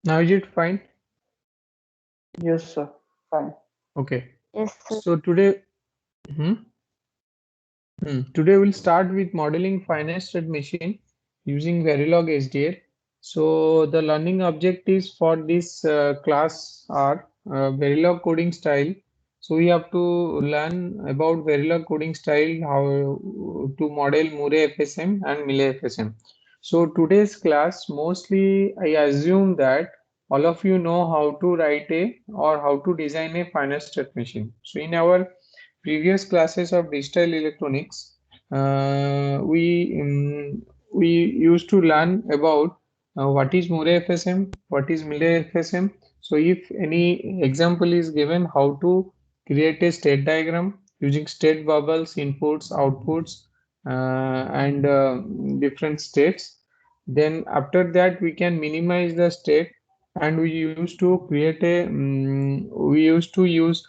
Now is it fine? Yes, sir. Fine. Okay. Yes, sir. So hmm, today we'll start with modeling finance state machine using Verilog SDL. So the learning objectives for this class are Verilog coding style. So we have to learn about Verilog coding style, how to model Mure FSM and Mille FSM. So today's class, mostly I assume that all of you know how to write a or how to design a finance state machine. So in our previous classes of digital electronics, we used to learn about what is Mure FSM, what is Mille FSM. So if any example is given, how to create a state diagram using state bubbles, inputs, outputs, and different states. Then after that, we can minimize the state, and we used to create a we used to use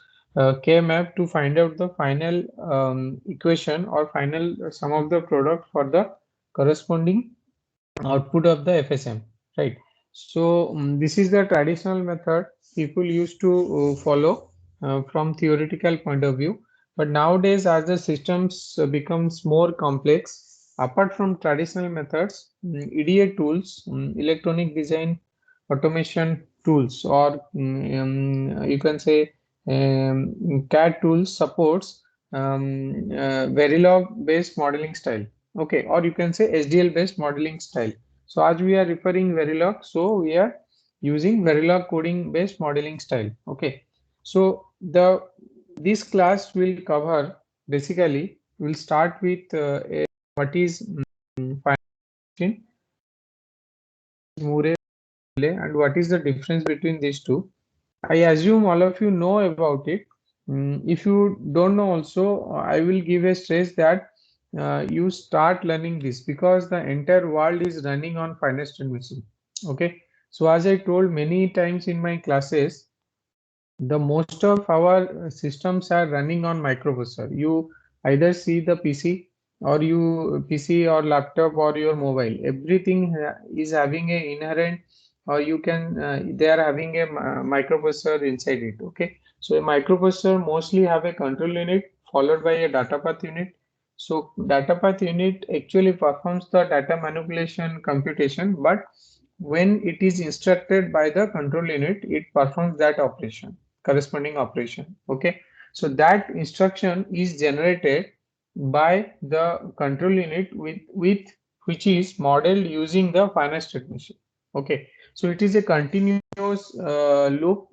K-map to find out the final equation or final sum of the product for the corresponding output of the FSM, right? So this is the traditional method people used to follow from theoretical point of view. But nowadays, as the systems becomes more complex, apart from traditional methods, EDA tools, electronic design automation tools, or you can say CAD tools supports Verilog based modeling style. Okay, or you can say SDL based modeling style. So as we are referring Verilog, so we are using Verilog coding based modeling style. Okay. So this class will cover, basically we'll start with what is finance, Mure, and what is the difference between these two. I assume all of you know about it. If you don't know also, I will give a stress that you start learning this because the entire world is running on finance machine. Okay. So as I told many times in my classes, the most of our systems are running on microprocessor. You either see the PC or you PC or laptop or your mobile. Everything is having a inherent, or you can they are having a microprocessor inside it. Okay, so a microprocessor mostly have a control unit followed by a data path unit. So data path unit actually performs the data manipulation computation, but when it is instructed by the control unit, it performs that operation, corresponding operation. Okay, so that instruction is generated by the control unit with which is modeled using the finite state machine. Okay, so it is a continuous loop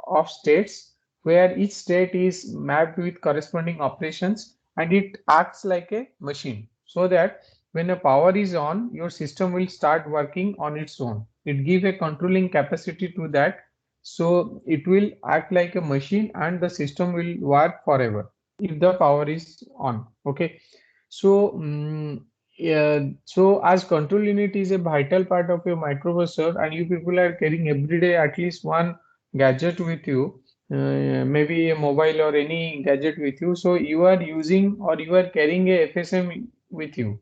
of states where each state is mapped with corresponding operations, and it acts like a machine, so that when a power is on, your system will start working on its own. It gives a controlling capacity to that, so it will act like a machine and the system will work forever if the power is on. Okay, so yeah, so as control unit is a vital part of your microprocessor, and you people are carrying every day at least one gadget with you, maybe a mobile or any gadget with you, so you are using or you are carrying a FSM with you,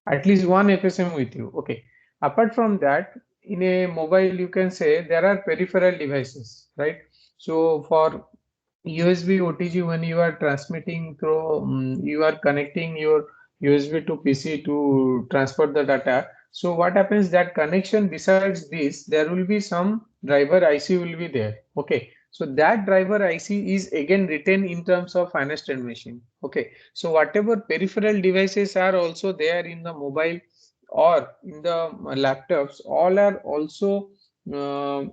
at least one FSM with you. Okay. Apart from that, in a mobile, you can say there are peripheral devices, right? So for USB OTG, when you are transmitting through, you are connecting your USB to PC to transfer the data. So what happens, that connection, besides this, there will be some driver IC will be there. Okay. So that driver IC is again written in terms of finest machine. Okay. So whatever peripheral devices are also there in the mobile or in the laptops, all are also uh,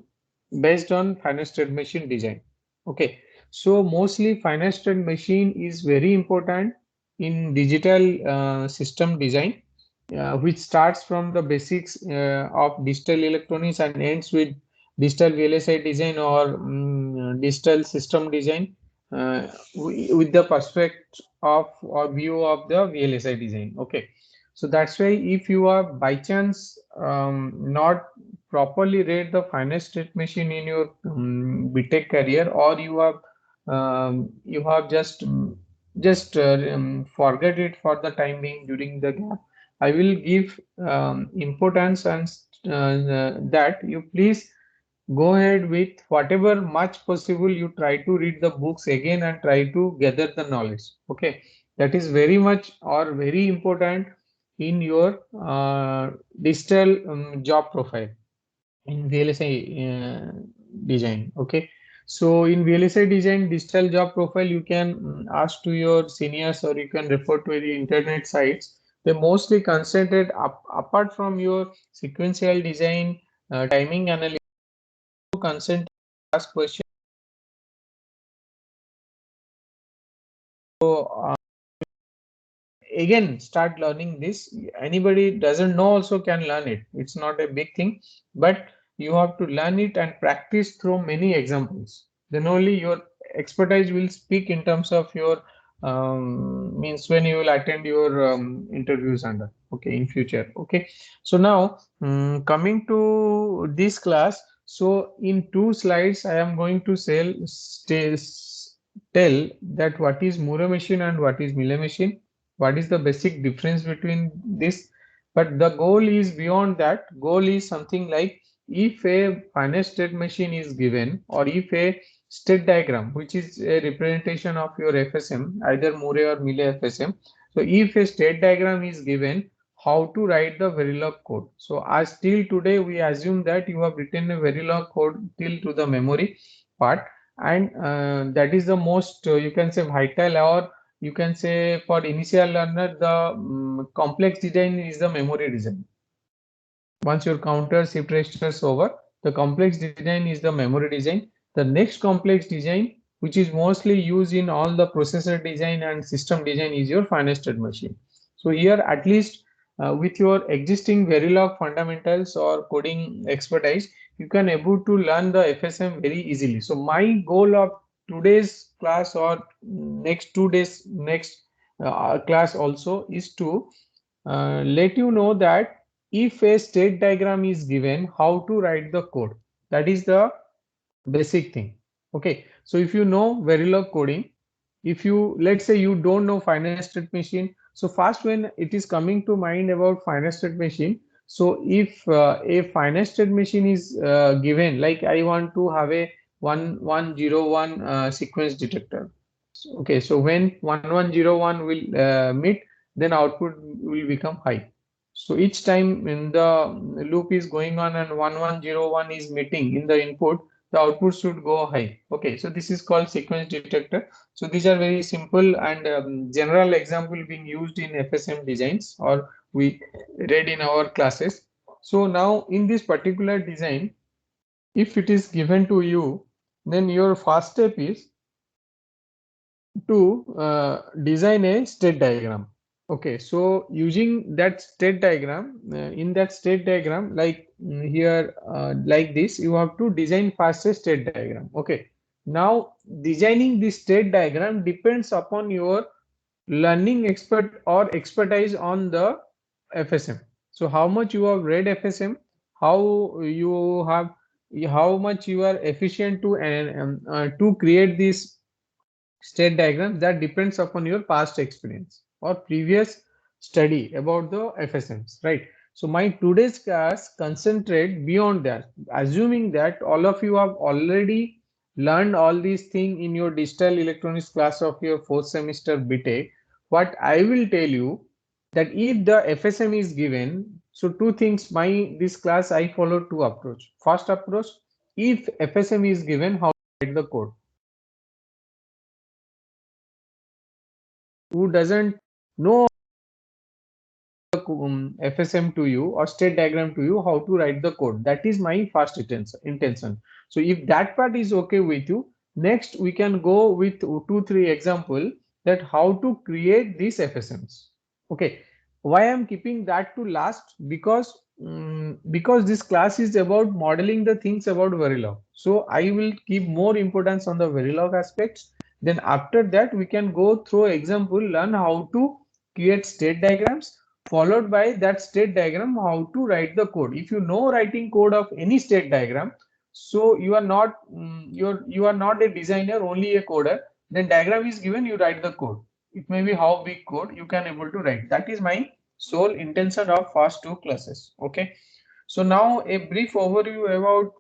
based on finest machine design. Okay. So mostly finance trade machine is very important in digital system design, which starts from the basics of digital electronics and ends with digital VLSI design or digital system design with the perspective of or view of the VLSI design. Okay, so that's why if you are by chance not properly read the finance state machine in your BTech career, or you have just forget it for the time being during the gap, I will give importance and that you please go ahead with whatever much possible. You try to read the books again and try to gather the knowledge. Okay, that is very much or very important in your digital job profile in VLSI design. Okay, so in VLSI design digital job profile, you can ask to your seniors or you can refer to the internet sites. They mostly concentrate apart from your sequential design, timing analysis, concentrate ask questions. So again start learning this. Anybody doesn't know also can learn it. It's not a big thing, but you have to learn it and practice through many examples. Then only your expertise will speak in terms of your means when you will attend your interviews and okay in future. Okay, so now coming to this class, so in 2 slides I am going to tell that what is Muro machine and what is Miller machine, what is the basic difference between this. But the goal is beyond that. Goal is something like, if a finite state machine is given, or if a state diagram which is a representation of your FSM, either Murray or Miller FSM. So if a state diagram is given, how to write the Verilog code. So as till today we assume that you have written a Verilog code till to the memory part, and that is the most you can say vital, or you can say for initial learner the complex design is the memory design. Once your counter shift registers over, the complex design is the memory design. The next complex design, which is mostly used in all the processor design and system design, is your finite state machine. So here at least with your existing Verilog fundamentals or coding expertise, you can able to learn the FSM very easily. So my goal of today's class or next 2 days next class also is to let you know that if a state diagram is given, how to write the code. That is the basic thing. Okay, so if you know Verilog coding, if you let's say you don't know finite state machine, so first when it is coming to mind about finite state machine, so if a finite state machine is given, like I want to have a 1101 sequence detector. Okay, so when 1101 will meet, then output will become high. So each time when the loop is going on and 1101 is meeting in the input, the output should go high. Okay, so this is called sequence detector. So these are very simple and general example being used in FSM designs, or we read in our classes. So now in this particular design, if it is given to you, then your first step is to design a state diagram. Okay, so using that state diagram, in that state diagram, like here, like this, you have to design first a state diagram. Okay, now designing this state diagram depends upon your learning expert or expertise on the FSM. So how much you have read FSM, how you have, how much you are efficient to create this state diagrams, that depends upon your past experience or previous study about the FSMs, right? So my today's class concentrate beyond that, assuming that all of you have already learned all these things in your digital electronics class of your 4th semester BTech. What I will tell you, that if the FSM is given, so two things, my this class I follow two approach. First approach, if FSM is given, how to write the code. Who doesn't know FSM to you or state diagram to you, how to write the code. That is my first intention. So if that part is okay with you, next we can go with 2 3 example that how to create these FSMs. Okay, why I'm keeping that to last, because this class is about modeling the things about Verilog. So I will keep more importance on the Verilog aspects. Then after that we can go through example, learn how to create state diagrams, followed by that state diagram how to write the code. If you know writing code of any state diagram, so you are not you are not a designer, only a coder. Then diagram is given, you write the code. It may be how big code you can able to write. That is my sole intention of first two classes. Okay, so now a brief overview about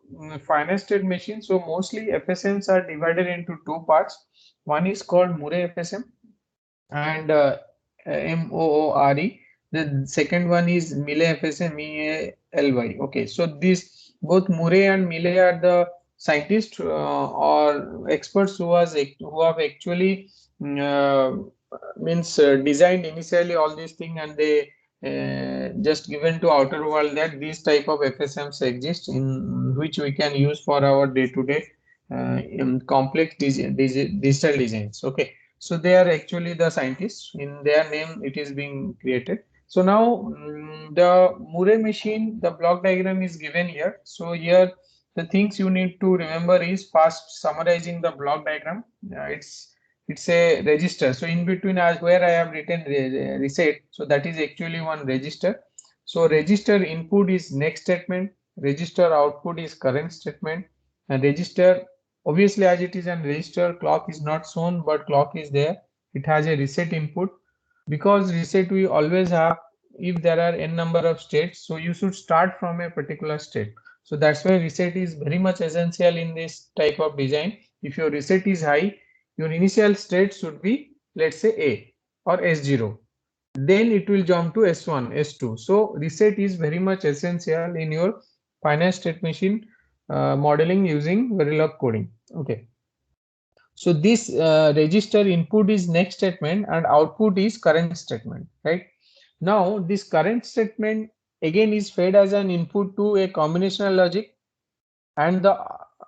finite state machine. So mostly FSMs are divided into two parts. One is called Murray FSM and MOORE. The second one is Mealy FSM, MEALY. Okay, so these both Murray and Mealy are the scientists or experts who have actually means designed initially all these things, and they just given to outer world that these type of FSMs exist in which we can use for our day-to-day in complex digital designs. Okay, so they are actually the scientists. In their name, it is being created. So now the Murray machine, the block diagram is given here. So here the things you need to remember is first summarizing the block diagram. It's a register. So in between, as where I have written reset, so that is actually one register. So register input is next statement, register output is current statement, and register, obviously as it is an register, clock is not shown, but clock is there. It has a reset input. Because reset we always have, if there are n number of states, so you should start from a particular state. So that's why reset is very much essential in this type of design. If your reset is high, your initial state should be, let's say, A or S0. Then it will jump to S1, S2. So reset is very much essential in your finite state machine modeling using Verilog coding. Okay. So this register input is next statement and output is current statement, right? Now this current statement again is fed as an input to a combinational logic, and the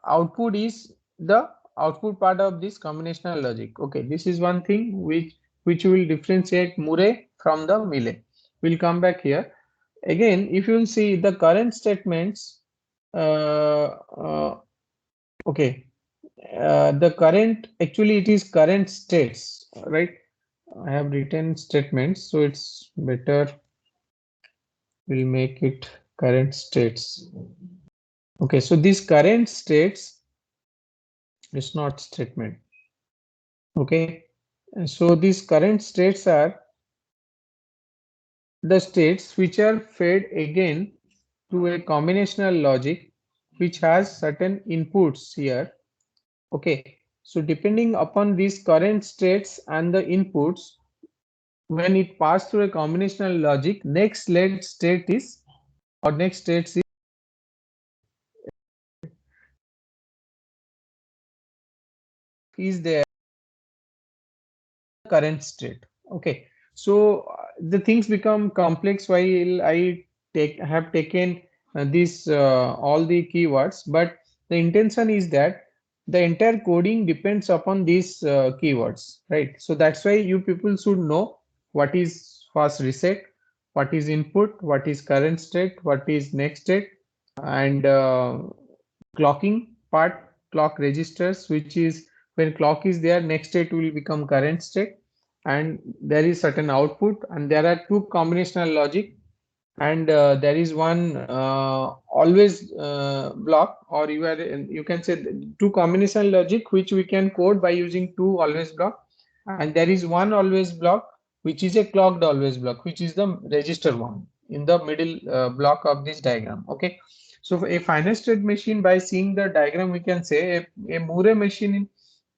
output is the output part of this combinational logic. Okay, this is one thing which will differentiate Murray from the Mealy. We'll come back here. Again, if you will see the current statements, uh, uh, okay, the current, actually it is current states, right? I have written statements, so it's better we'll make it current states. Okay, so these current states is not statement. Okay, and so these current states are the states which are fed again to a combinational logic which has certain inputs here. Okay, so depending upon these current states and the inputs, when it passed through a combinational logic, next state is, or next state is there current state. Okay, so the things become complex while I have taken this all the keywords, but the intention is that the entire coding depends upon these keywords, right? So that's why you people should know what is first reset, what is input, what is current state, what is next state, and clocking part, clock registers, which is when clock is there, next state will become current state, and there is certain output, and there are two combinational logic, and there is one always block, or you can say two combinational logic which we can code by using two always block, and there is one always block which is a clocked always block, which is the register one in the middle block of this diagram. Okay, so for a finite state machine, by seeing the diagram, we can say a Murray machine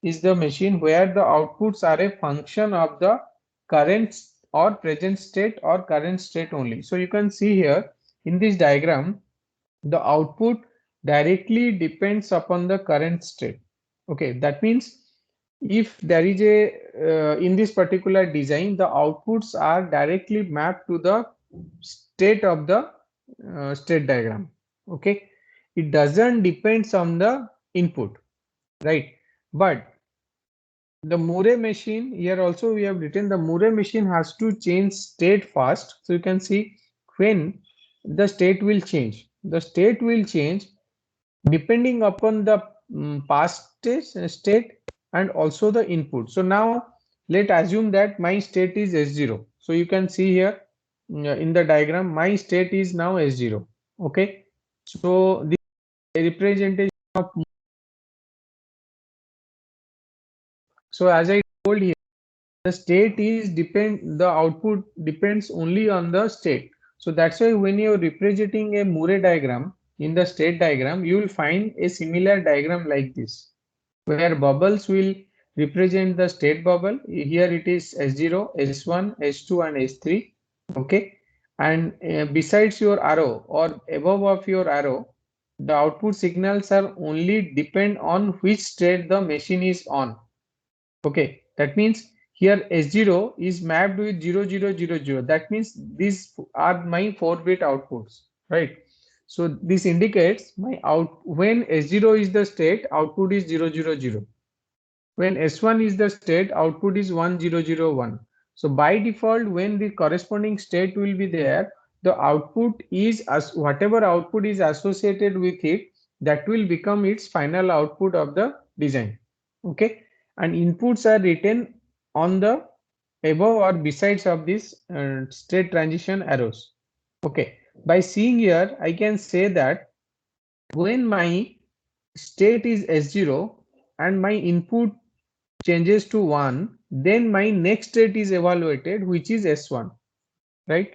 is the machine where the outputs are a function of the current or present state or current state only. So you can see here in this diagram, the output directly depends upon the current state. Okay, that means if there is a in this particular design, the outputs are directly mapped to the state of the state diagram. Okay, it doesn't depends on the input, right? But the Murray machine, here also we have written the Murray machine has to change state fast. So you can see when the state will change. The state will change depending upon the past state and also the input. So now let's assume that my state is S0. So you can see here in the diagram, my state is now S0. Okay, so this representation of, so as I told here, the state is depend, the output depends only on the state. So that's why when you're representing a Murray diagram in the state diagram, you will find a similar diagram like this, where bubbles will represent the state bubble. Here it is S0, S1, S2 and S3. Okay. And besides your arrow or above of your arrow, the output signals are only depend on which state the machine is on. Okay, that means here S0 is mapped with 0000. That means these are my 4-bit outputs, right? So this indicates my out when S0 is the state, output is 000. When S1 is the state, output is 1001. So by default, when the corresponding state will be there, the output is as whatever output is associated with it, that will become its final output of the design. Okay, and inputs are written on the above or besides of this state transition arrows. Okay, by seeing here, I can say that when my state is S0 and my input changes to 1, then my next state is evaluated, which is S1, right?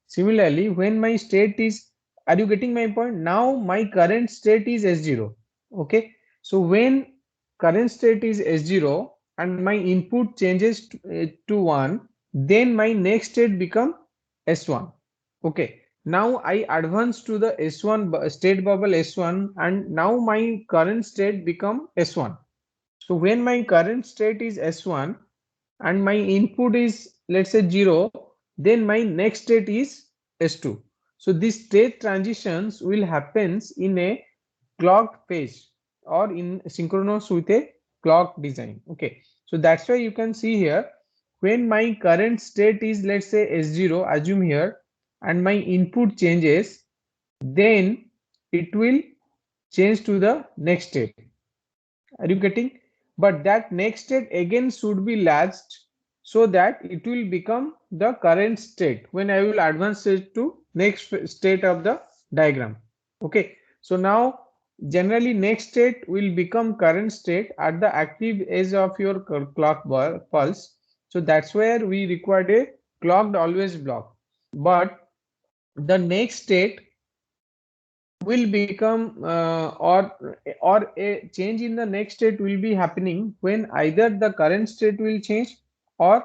Similarly, when my state is, are you getting my point? Now my current state is S0. Okay. So when current state is S0 and my input changes to 1, then my next state become S1. Okay. Now I advance to the S1 state bubble S1, and now my current state become S1. So when my current state is S1 and my input is, let's say, 0, then my next state is S2. So these state transitions will happens in a clocked phase or in synchronous with a clock design. Okay, so that's why you can see here, when my current state is, let's say, S0, assume here, and my input changes, then it will change to the next state. Are you getting? But that next state again should be latched so that it will become the current state when I will advance it to next state of the diagram. Okay. So now generally next state will become current state at the active edge of your clock pulse. So that's where we required a clocked always block. But the next state will become or a change in the next state will be happening when either the current state will change or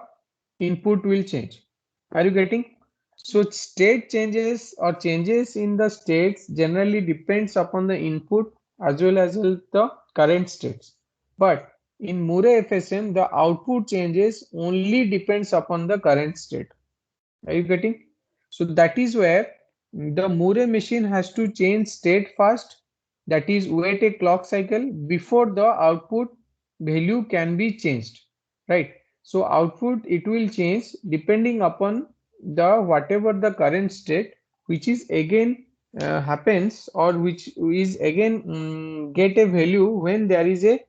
input will change. Are you getting? So state changes or changes in the states generally depends upon the input as well as the current states. But in Murray FSM, the output changes only depends upon the current state. Are you getting? So that is where the Murray machine has to change state first, that is wait a clock cycle before the output value can be changed, right? So output it will change depending upon the whatever the current state, which is again happens or which is again get a value when there is a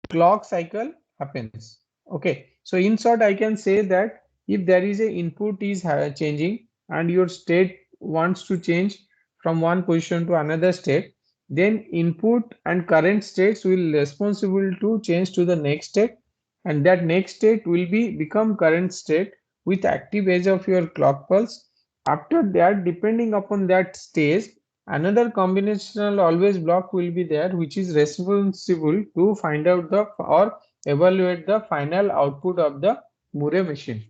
clock cycle happens. Okay, so in short I can say that if there is a input is changing and your state wants to change from one position to another state, then input and current states will responsible to change to the next state, and that next state will be become current state with active edge of your clock pulse. After that, depending upon that stage, another combinational always block will be there, which is responsible to find out the or evaluate the final output of the Murray machine.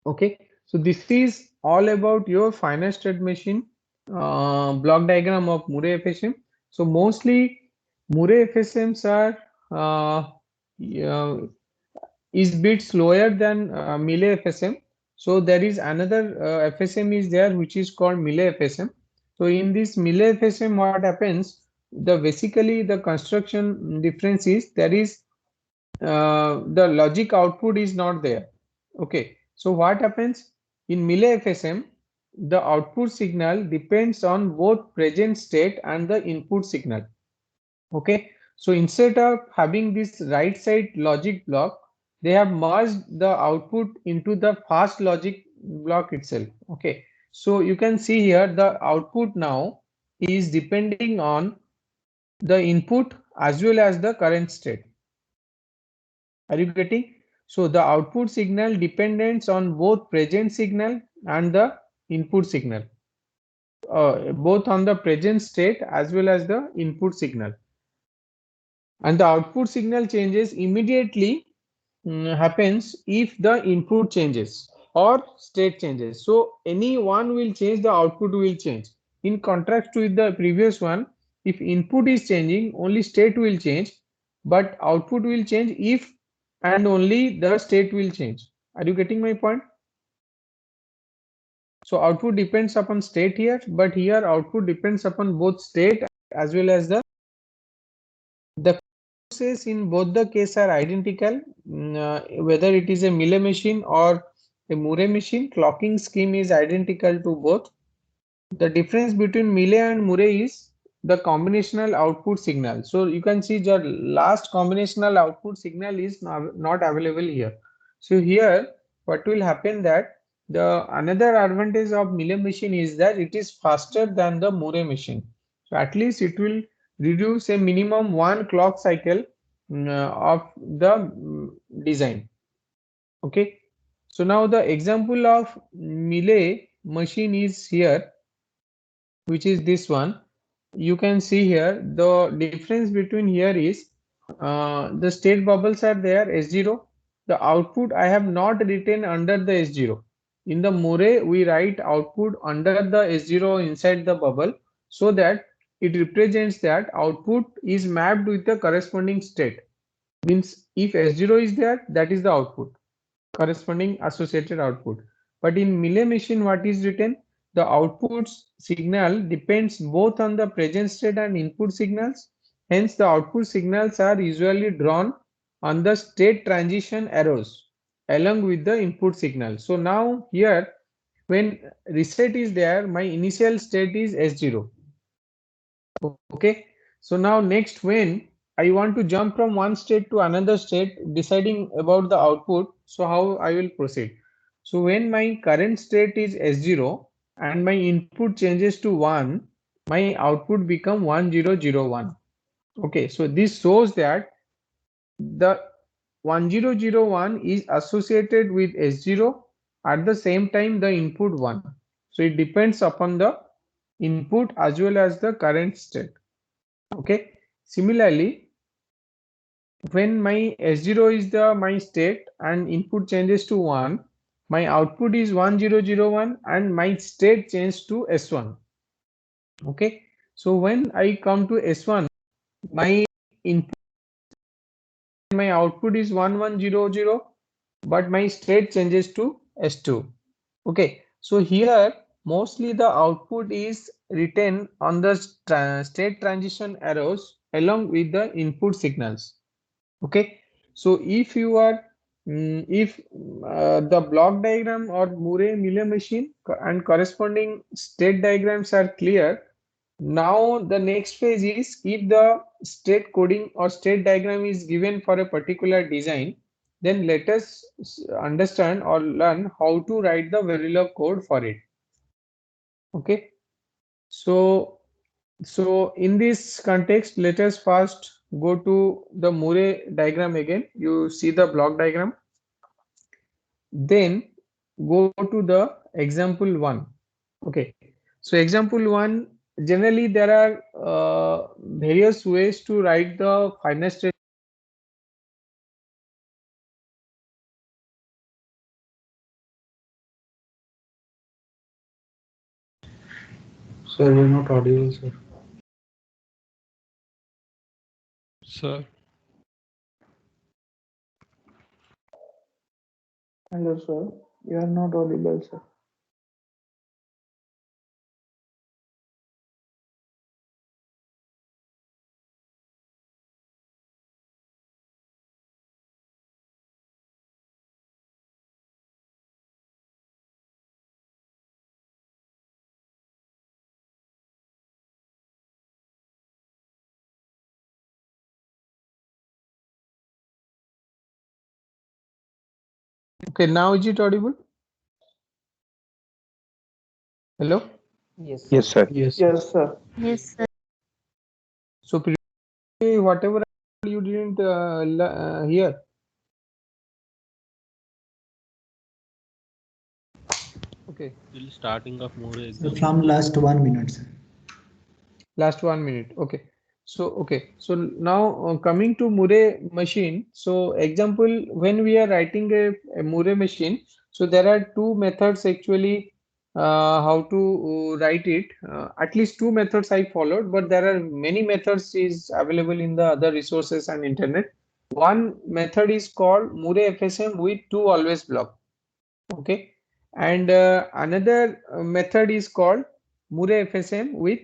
Okay, so this is all about your final state machine block diagram of Murray FSM. So mostly Murray FSMs are yeah, is bit slower than Mealy FSM. So there is another FSM is there which is called Mealy FSM. So in this Mealy FSM, what happens? The basically the construction difference is there is the logic output is not there. Okay, so what happens in Mealy FSM? The output signal depends on both present state and the input signal. Okay, so instead of having this right side logic block, they have merged the output into the fast logic block itself. Okay, so you can see here the output now is depending on the input as well as the current state. Are you getting? So the output signal depends on both present signal and the input signal, both on the present state as well as the input signal. And the output signal changes immediately happens if the input changes or state changes. So any one will change, the output will change. In contrast to the previous one, if input is changing, only state will change, but output will change if and only the state will change. Are you getting my point? So output depends upon state here, but here output depends upon both state as well as the process in both the case are identical. Whether it is a Mealy machine or a Murray machine, clocking scheme is identical to both. The difference between Mealy and Murray is the combinational output signal. So you can see the last combinational output signal is not available here. So here what will happen that the another advantage of Mealy machine is that it is faster than the Murray machine. So at least it will reduce a minimum one clock cycle of the design. Okay. So now the example of Mealy machine is here, which is this one. You can see here the difference between here is the state bubbles are there S0. The output I have not written under the S0. In the Murray we write output under the S0 inside the bubble, so that it represents that output is mapped with the corresponding state. Means if S0 is there, that is the output, corresponding associated output. But in Mealy machine, what is written? The output signal depends both on the present state and input signals. Hence, the output signals are usually drawn on the state transition arrows along with the input signal. So now here, when reset is there, my initial state is S0. Okay. So now next, when I want to jump from one state to another state, deciding about the output, so how I will proceed? So when my current state is S0 and my input changes to 1, my output become 1001. Okay, so this shows that the 1001 is associated with S0, at the same time the input 1. So it depends upon the input as well as the current state. Okay. Similarly, when my S0 is the my state and input changes to 1, my output is 1001 and my state changes to S1. Okay. So when I come to S1, my input, my output is 1100, but my state changes to S2. Okay. So here mostly the output is written on the state transition arrows along with the input signals. Okay. So if you are if the block diagram or Murray-Miller machine and corresponding state diagrams are clear, now the next phase is, if the state coding or state diagram is given for a particular design, then let us understand or learn how to write the Verilog code for it. Okay. So in this context, let us first go to the Murray diagram again. You see the block diagram. Then go to the example 1. Okay. So example 1, generally there are various ways to write the final state. Sir, we're not audible, sir. Sir. Hello, sir. You are not audible, sir. Okay, now is it audible? Hello? Yes, Yes, sir. sir. Yes, sir. Yes, sir. Yes, sir. So previously whatever you didn't hear. Okay, till starting of more Sir, example. from last 1 minute, sir. last 1 minute. Okay. So now coming to Murray machine. So example, when we are writing a Murray machine, so there are two methods actually how to write it. At least two methods I followed, but there are many methods is available in the other resources and internet. One method is called Murray FSM with two always block. Okay, and another method is called Murray FSM with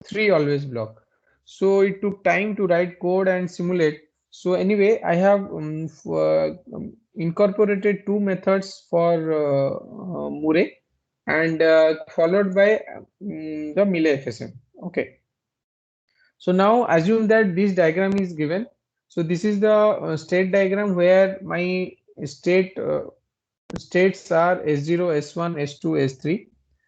three always block. So it took time to write code and simulate. So anyway, I have incorporated two methods for Murray and followed by the Mealy FSM. Okay. So now assume that this diagram is given. So this is the state diagram where my states are S0, S1, S2, S3.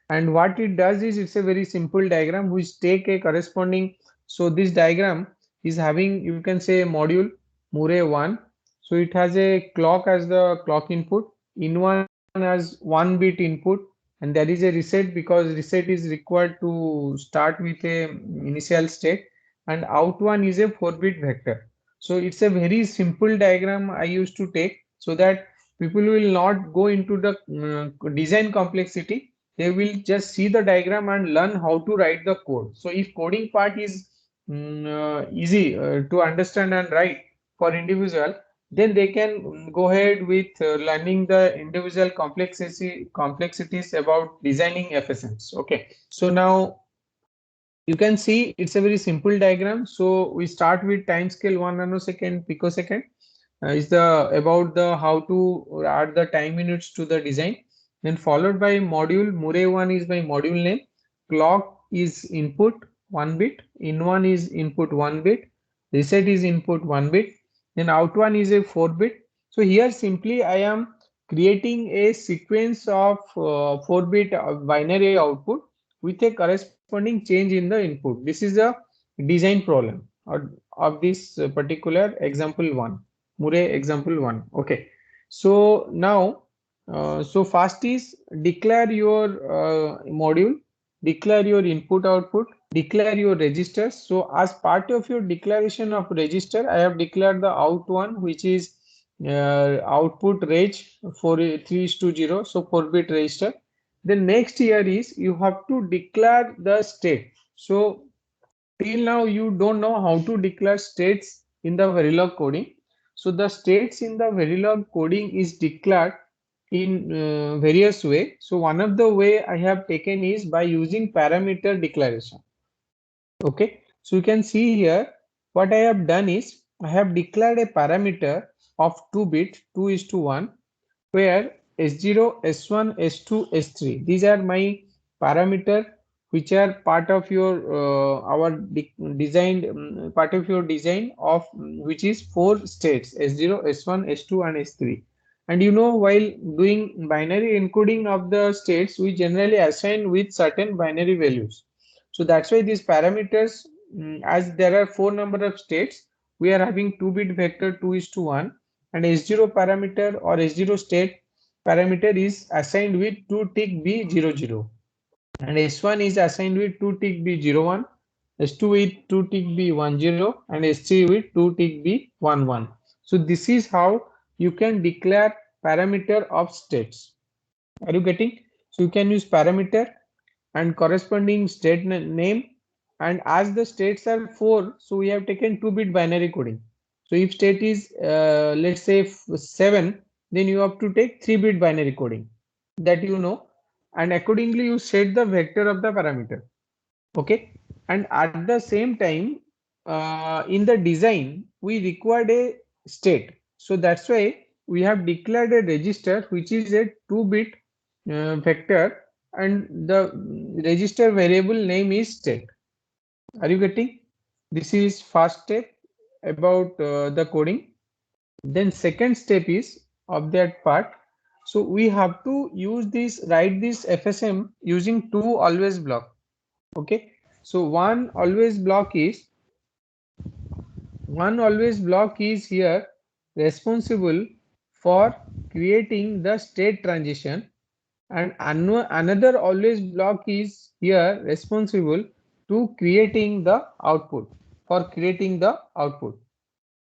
And what it does is it's a very simple diagram which take a corresponding. So this diagram is having, you can say, a module Murray 1. So it has a clock as the clock input, in one as 1 bit input, and there is a reset because reset is required to start with a initial state, and out one is a 4-bit vector. So it's a very simple diagram I used to take so that people will not go into the design complexity. They will just see the diagram and learn how to write the code. So if coding part is easy to understand and write for individual, then they can go ahead with learning the individual complexities about designing FSMs. Okay, so now you can see it's a very simple diagram. So we start with time scale 1 nanosecond picosecond is the about the how to add the time units to the design, then followed by module. Murray 1 is my module name, clock is input 1 bit, in one is input 1 bit, reset is input 1 bit, then out one is a 4 bit. So here simply I am creating a sequence of 4 bit binary output with a corresponding change in the input. This is the design problem of this particular example 1, Murray example 1. Okay, so now so first is declare your module, declare your input output, declare your registers. So as part of your declaration of register, I have declared the out one, which is output range for 3 is to 0, so 4-bit register. The next here is you have to declare the state. So till now you don't know how to declare states in the Verilog coding. So the states in the Verilog coding is declared in various way. So one of the way I have taken is by using parameter declaration. Okay, so you can see here what I have done is I have declared a parameter of 2 bit, 2 is to 1, where S0, S1, S2, S3, these are my parameter which are part of your our designed part of your design of which is 4 states S0, S1, S2 and S3. And you know, while doing binary encoding of the states, we generally assign with certain binary values. So that's why these parameters, as there are 4 number of states, we are having 2-bit vector 2 is to 1, and S0 parameter or S0 state parameter is assigned with 2 tick B00, and S1 is assigned with 2 tick B01, S2 with 2 tick B10, and S3 with 2 tick B11. So this is how you can declare parameter of states. Are you getting? So you can use parameter and corresponding state name, and as the states are 4, so we have taken 2-bit binary coding. So if state is let's say 7, then you have to take 3-bit binary coding, that you know, and accordingly you set the vector of the parameter. Okay, and at the same time in the design we required a state, so that's why we have declared a register which is a 2-bit vector, and the register variable name is state. Are you getting? This is first step about the coding. Then second step is of that part. So we have to use this, write this FSM using two always block. Okay, so one always block is here responsible for creating the state transition, and another always block is here responsible to creating the output, for creating the output.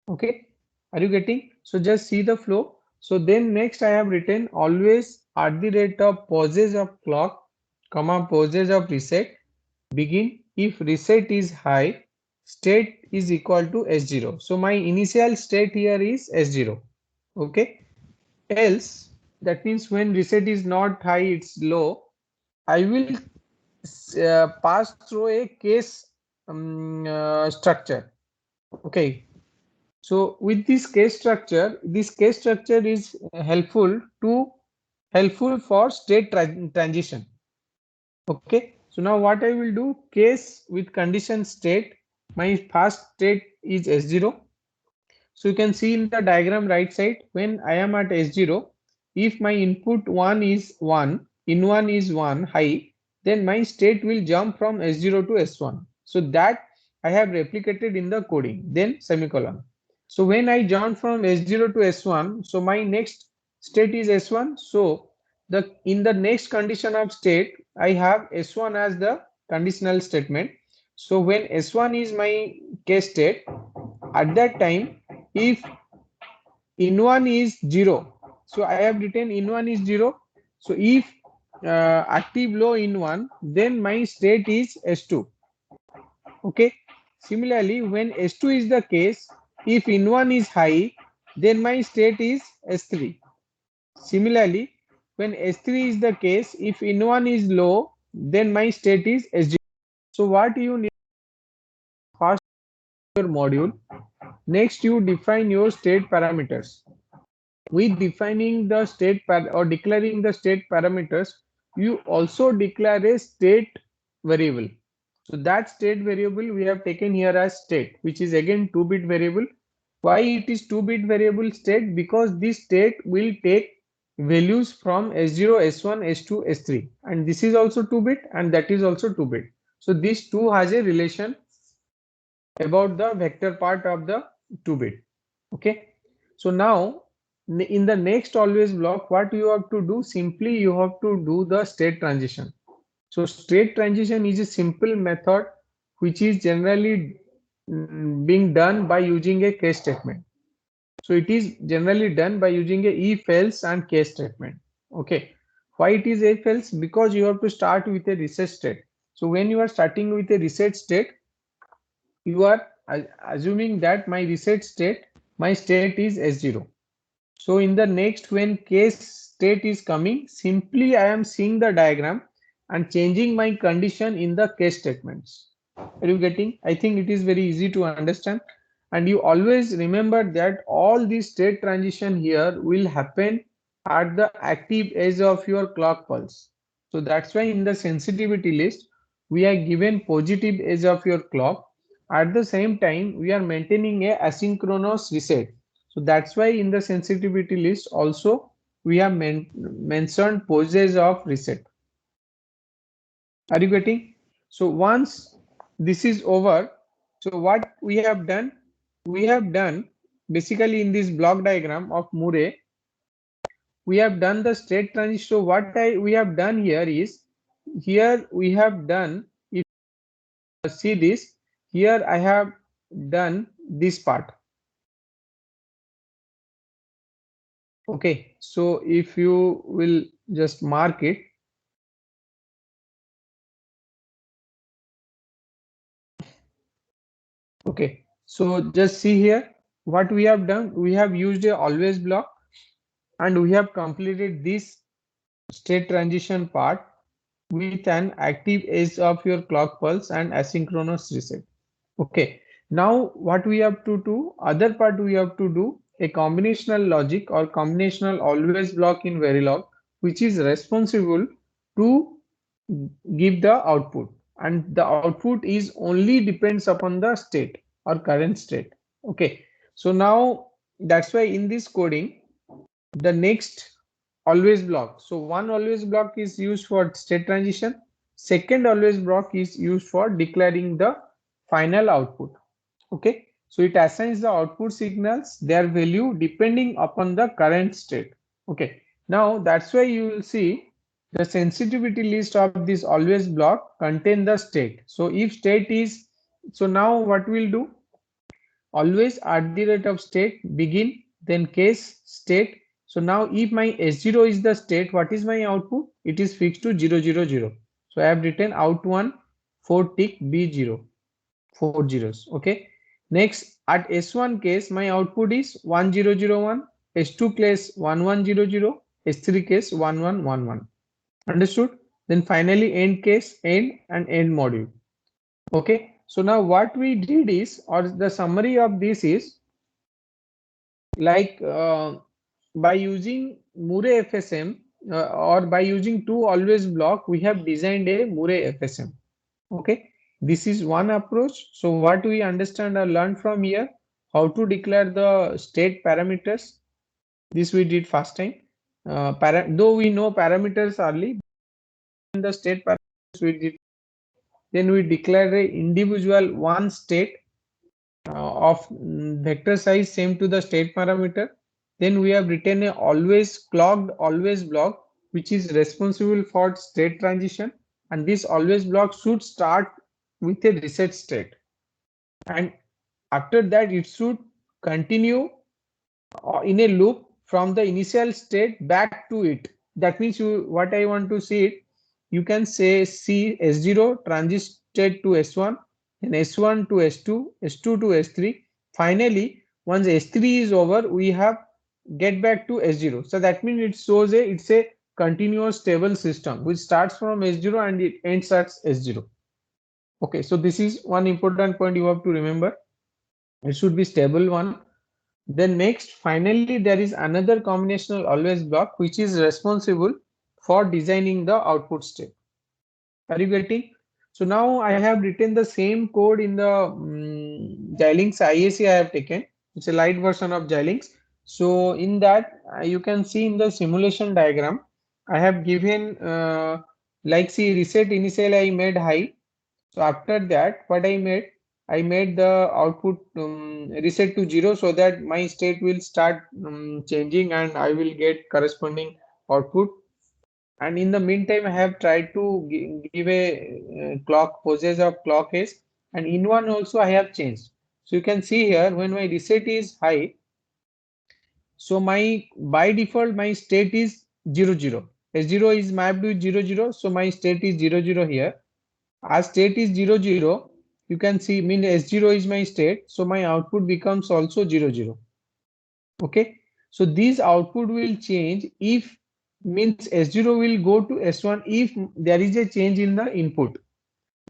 Okay, are you getting? So just see the flow. So then next I have written always at the rate of pauses of clock, comma pauses of reset, begin if reset is high, state is equal to S0. So my initial state here is S0. Okay, else that means when reset is not high, it's low, I will pass through a case structure. Okay, so with this case structure is helpful for state transition. Okay, so now what I will do, case with condition state, my first state is S0. So you can see in the diagram right side, when I am at S0, if my input 1 is 1, in 1 is 1 high, then my state will jump from S0 to S1. So that I have replicated in the coding, then semicolon. So when I jump from S0 to S1, so my next state is S1. So in the next condition of state, I have S1 as the conditional statement. So when S1 is my case state, at that time, if in1 is 0, so I have written in1 is 0. So if active low in1, then my state is S2. Okay, similarly when S2 is the case, if in1 is high, then my state is S3. Similarly, when S3 is the case, if in1 is low, then my state is S0. So what you need first your module, next you define your state parameters. With defining the or declaring the state parameters, you also declare a state variable. So that state variable we have taken here as state, which is again 2-bit variable. Why it is 2-bit variable state? Because this state will take values from S0, S1, S2, S3, and this is also 2-bit and that is also 2-bit. So this two has a relation about the vector part of the 2-bit. Okay, so now in the next always block, what you have to do, simply you have to do the state transition. So state transition is a simple method which is generally being done by using a case statement. So it is generally done by using a if else and case statement. Okay, why it is if else? Because you have to start with a reset state. So when you are starting with a reset state, you are assuming that my reset state, my state is S0. So in the next, when case state is coming, simply I am seeing the diagram and changing my condition in the case statements. Are you getting? I think it is very easy to understand. And you always remember that all these state transition here will happen at the active edge of your clock pulse. So that's why in the sensitivity list, we are given positive edge of your clock. At the same time, we are maintaining a asynchronous reset. So that's why in the sensitivity list also we have mentioned poses of reset. Are you getting? So once this is over, so what we have done? We have done basically in this block diagram of Murray, we have done the state transition. So what we have done here is, here we have done, if you see this, here I have done this part. Okay, so if you will just mark it. Okay, so just see here what we have done. We have used a always block and we have completed this state transition part with an active edge of your clock pulse and asynchronous reset. Okay, now what we have to do, other part we have to do a combinational logic or combinational always block in Verilog, which is responsible to give the output, and the output is only depends upon the state or current state. Okay, so now that's why in this coding, the next always block, so one always block is used for state transition, second always block is used for declaring the final output. Okay, so it assigns the output signals their value depending upon the current state. Okay, now that's why you will see The sensitivity list of this always block contain the state. So if state is, so now what we'll do, always at the rate of state begin, then case state. So now if my S0 is the state, what is my output? It is fixed to 000. So I have written out1 4 tick B0, 4 zeros. Okay. Next at S1 case my output is 1001, S2 case 1100, S3 case 1111. Understood? Then finally end case, end and end module. Okay. So now what we did is, or the summary of this is, like by using Murray FSM or by using two always block, we have designed a Murray FSM. Okay, this is one approach. So what we understand or learn from here, how to declare the state parameters. This we did first time. Though we know parameters early, the state parameters we did. Then we declare a individual one state of vector size same to the state parameter. Then we have written a always clocked always block which is responsible for state transition, and this always block should start with a reset state, and after that it should continue in a loop from the initial state back to it. That means you, what I want to see it, you can say see S0 transited to S1, then S1 to S2, S2 to S3. Finally, once S3 is over, we have get back to S0. So that means it shows a, it's a continuous stable system which starts from S0 and it ends at S0. Okay, so this is one important point you have to remember. It should be stable one. Then next, finally, there is another combinational always block which is responsible for designing the output state. Are you getting? So now I have written the same code in the Xilinx IAC I have taken. It's a light version of Xilinx. So in that you can see in the simulation diagram, I have given like see reset initial I made high. So after that, what I made the output reset to 0 so that my state will start changing and I will get corresponding output. And in the meantime, I have tried to give a clock poses of clock is, and in one also I have changed. So you can see here when my reset is high, so my by default my state is 00. S0 is mapped with 00, so my state is 00 here. As state is 00, you can see mean S0 is my state, so my output becomes also 00. Okay, so this output will change if means S0 will go to S1 if there is a change in the input.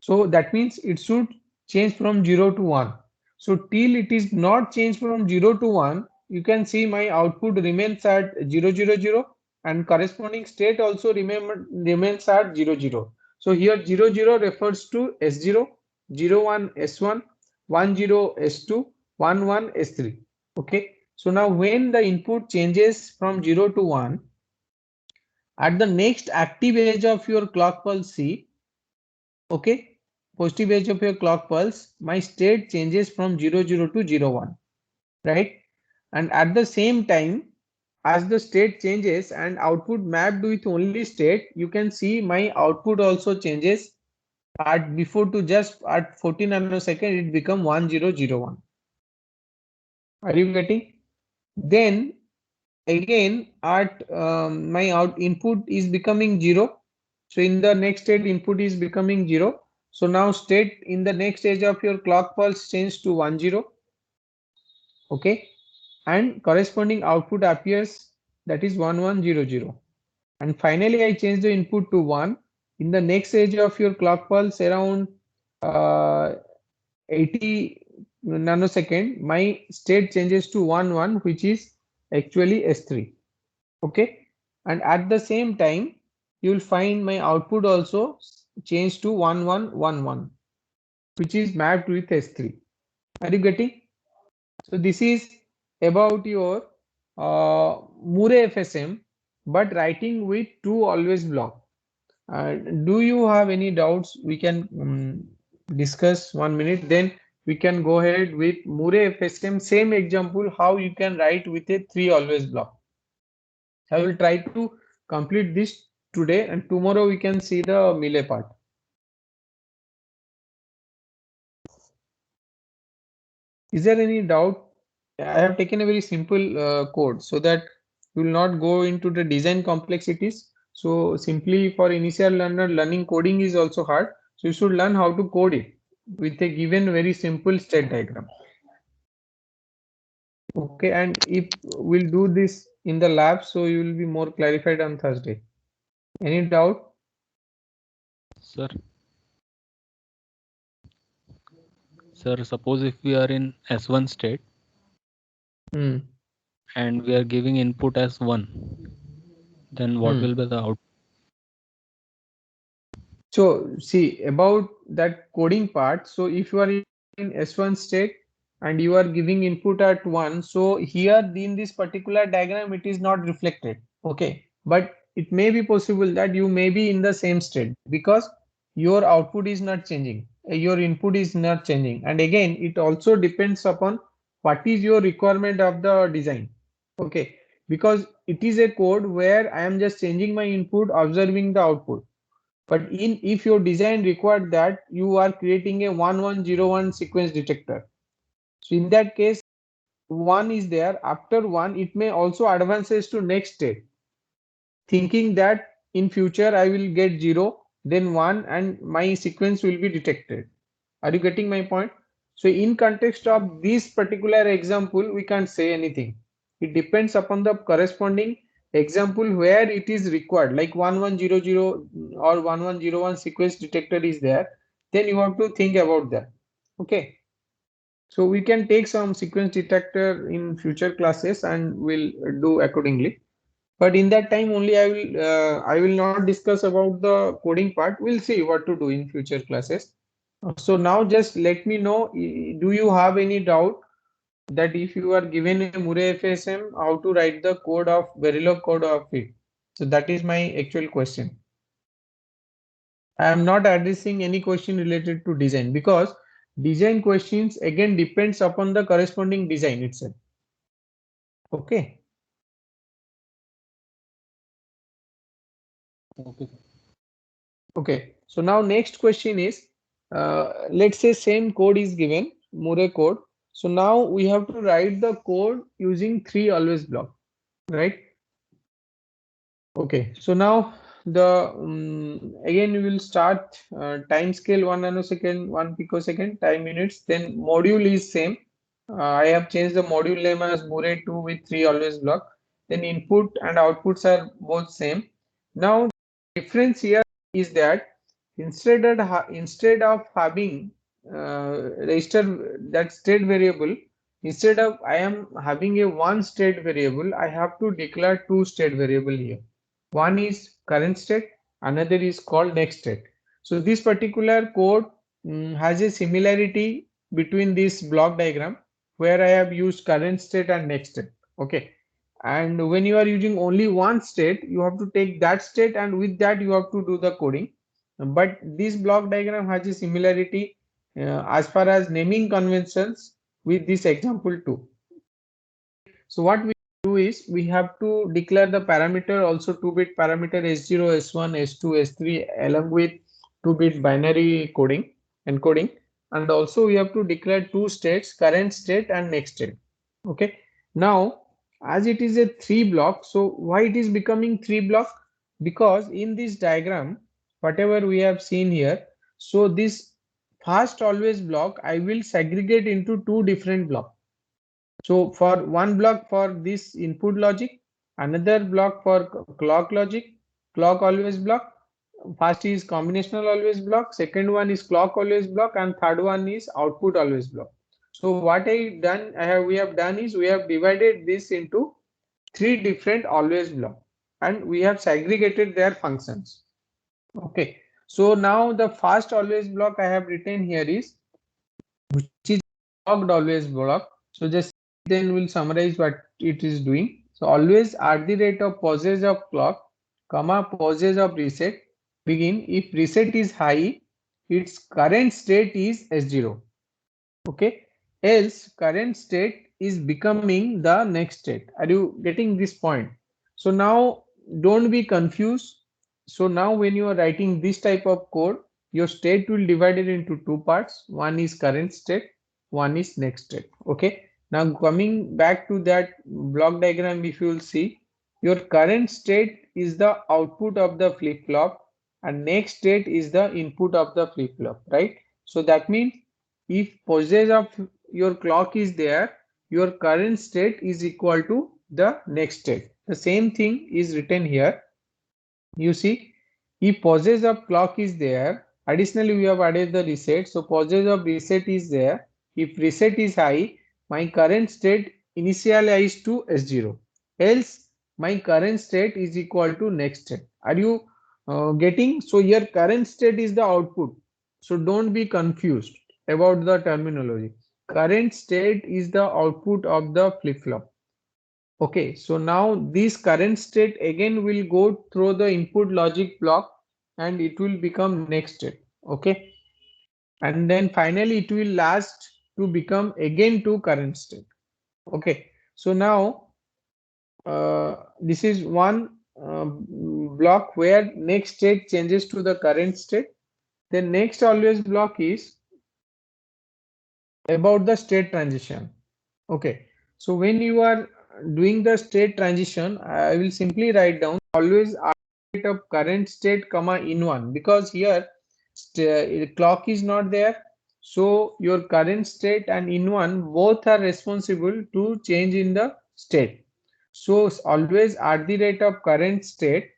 So that means it should change from 0 to 1. So till it is not changed from 0 to 1, you can see my output remains at 000 and corresponding state also remains at 00. So here 00 refers to S0, 01 S1, 10 S2, 11 S3. Okay. So now when the input changes from 0 to 1, at the next active edge of your clock pulse C, okay, positive edge of your clock pulse, my state changes from 00 to 01, right? And at the same time, as the state changes and output mapped with only state, you can see my output also changes. At before to just at 14 nanosecond, it become 1001. Are you getting? Then again at my out input is becoming 0. So in the next state input is becoming 0. So now state in the next edge of your clock pulse change to 10. Okay, and corresponding output appears, that is 1100. And finally I change the input to 1. In the next edge of your clock pulse around uh, 80 nanosecond, my state changes to 11, which is actually S3. Okay, and at the same time you will find my output also change to 1111, which is mapped with S3. Are you getting? So this is about your Murray FSM, but writing with two always block. Do you have any doubts? We can discuss 1 minute, then we can go ahead with Murray FSM, same example how you can write with a three always block. I will try to complete this today, and tomorrow we can see the Melee part. Is there any doubt? I have taken a very simple code so that you will not go into the design complexities. So simply for initial learner, learning coding is also hard. So you should learn how to code it with a given very simple state diagram. Okay, and if we'll do this in the lab, so you will be more clarified on Thursday. Any doubt? Sir, suppose if we are in S1 state Hmm. and we are giving input as 1, then what Hmm. will be the output? So see about that coding part. So if you are in S1 state and you are giving input at 1, so here in this particular diagram it is not reflected. Okay, but it may be possible that you may be in the same state because your output is not changing, your input is not changing, and again it also depends upon what is your requirement of the design. Okay, because it is a code where I am just changing my input, observing the output. But in if your design required that you are creating a 1101 sequence detector. So in that case, one is there. After one, it may also advances to next state, thinking that in future I will get 0, then 1, and my sequence will be detected. Are you getting my point? So in context of this particular example, we can't say anything. It depends upon the corresponding example where it is required, like 1100 or 1101 sequence detector is there, then you have to think about that. Okay. So we can take some sequence detector in future classes and we'll do accordingly. But in that time only I will not discuss about the coding part. We'll see what to do in future classes. So now just let me know, do you have any doubt that if you are given a Murray FSM, how to write the code of Verilog code of it? So that is my actual question. I am not addressing any question related to design because design questions again depends upon the corresponding design itself. Okay. Okay. Okay. So now next question is, let's say same code is given, Murray code. So now we have to write the code using 3 always block, right? Okay, so now the again we will start time scale 1 nanosecond, 1 picosecond, time minutes. Then module is same. I have changed the module name as Murray 2 with 3 always block. Then input and outputs are both same. Now difference here is that instead of having register that state variable, instead of I am having a one state variable, I have to declare two state variable here. One is current state, another is called next state. So this particular code has a similarity between this block diagram where I have used current state and next state. Okay. And when you are using only one state, you have to take that state and with that you have to do the coding. But this block diagram has a similarity as far as naming conventions with this example too. So what we do is we have to declare the parameter, also 2-bit parameter S0, S1, S2, S3 along with 2-bit binary coding encoding, and also we have to declare two states, current state and next state. Okay. Now as it is a 3 block, so why it is becoming 3 block? Because in this diagram whatever we have seen here, so this first always block I will segregate into two different blocks. So for one block for this input logic, another block for clock logic, clock always block. First is combinational always block, second one is clock always block, and third one is output always block. So what we have done is we have divided this into three different always block and we have segregated their functions. Okay. So now the first always block I have written here is which is logged always block. So just then we'll summarize what it is doing. So always at the rate of pauses of clock, comma pauses of reset begin. If reset is high, its current state is S0. Okay. Else current state is becoming the next state. Are you getting this point? So now don't be confused. So now when you are writing this type of code, your state will divide it into two parts. One is current state, one is next state. Okay. Now coming back to that block diagram, if you will see, your current state is the output of the flip-flop and next state is the input of the flip-flop, right? So that means if process of your clock is there, your current state is equal to the next state. The same thing is written here. You see, if pauses of clock is there, additionally we have added the reset. So pauses of reset is there. If reset is high, my current state initialized to S0. Else, my current state is equal to next state. Are you getting? So your current state is the output. So don't be confused about the terminology. Current state is the output of the flip-flop. Okay, so now this current state again will go through the input logic block and it will become next state. Okay, and then finally it will last to become again to current state. Okay, so now this is one block where next state changes to the current state. The next always block is about the state transition. Okay, so when you are doing the state transition, I will simply write down always state of current state comma in one, because here clock is not there. So your current state and in one both are responsible to change in the state. So always at the rate of current state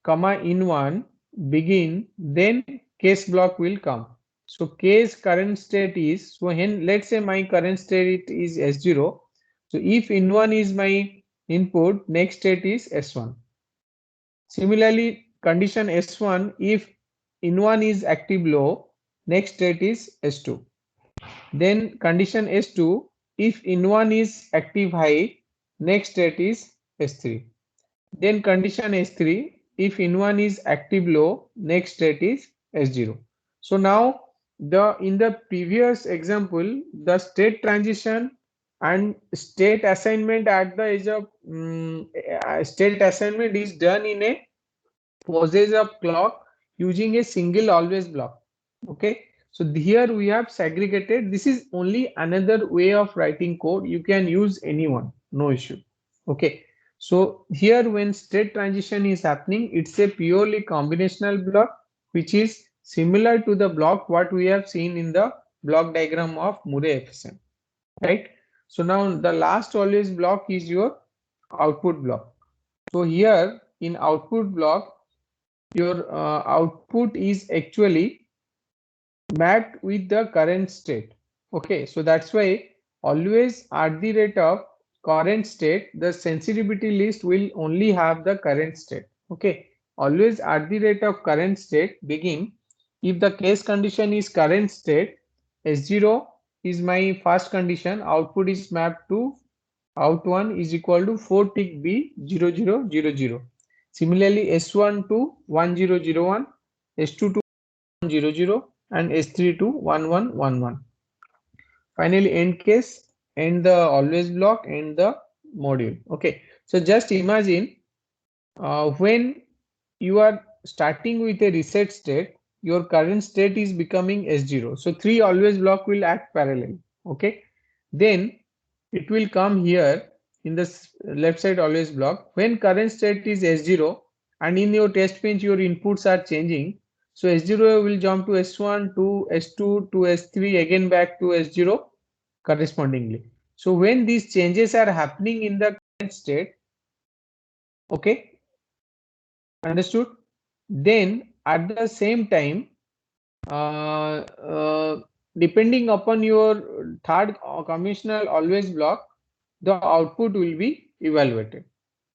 comma in one begin, then case block will come. So case current state is, so let's say my current state is S0. So if in one is my input, next state is S1. Similarly, condition S1, if in one is active low, next state is S2. Then condition S2, if in one is active high, next state is S3. Then condition S3, if in1 is active low, next state is S0. So now in the previous example, the state transition and state assignment at the edge of state assignment is done in a pauses of clock using a single always block. Okay, so here we have segregated. This is only another way of writing code. You can use anyone, no issue. Okay, so here when state transition is happening, it's a purely combinational block which is similar to the block what we have seen in the block diagram of Murray FSM, right? So now the last always block is your output block. So here in output block, your output is actually mapped with the current state. Okay, so that's why always at the rate of current state, the sensitivity list will only have the current state. Okay, always at the rate of current state begin. If the case condition is current state, S0 is my first condition, output is mapped to out1 is equal to 4 tick B 0000. Similarly, S1 to 1001, S2 to 100, and S3 to 1111. Finally, end case, end the always block, end the module. Okay, so just imagine when you are starting with a reset state, your current state is becoming S0. So three always block will act parallel. Okay, then it will come here in the left side always block when current state is S0 and in your test bench your inputs are changing. So S0 will jump to S1 to S2 to S3 again back to S0 correspondingly. So when these changes are happening in the current state, okay, understood? Then at the same time, uh, uh, depending upon your third conventional always block, the output will be evaluated.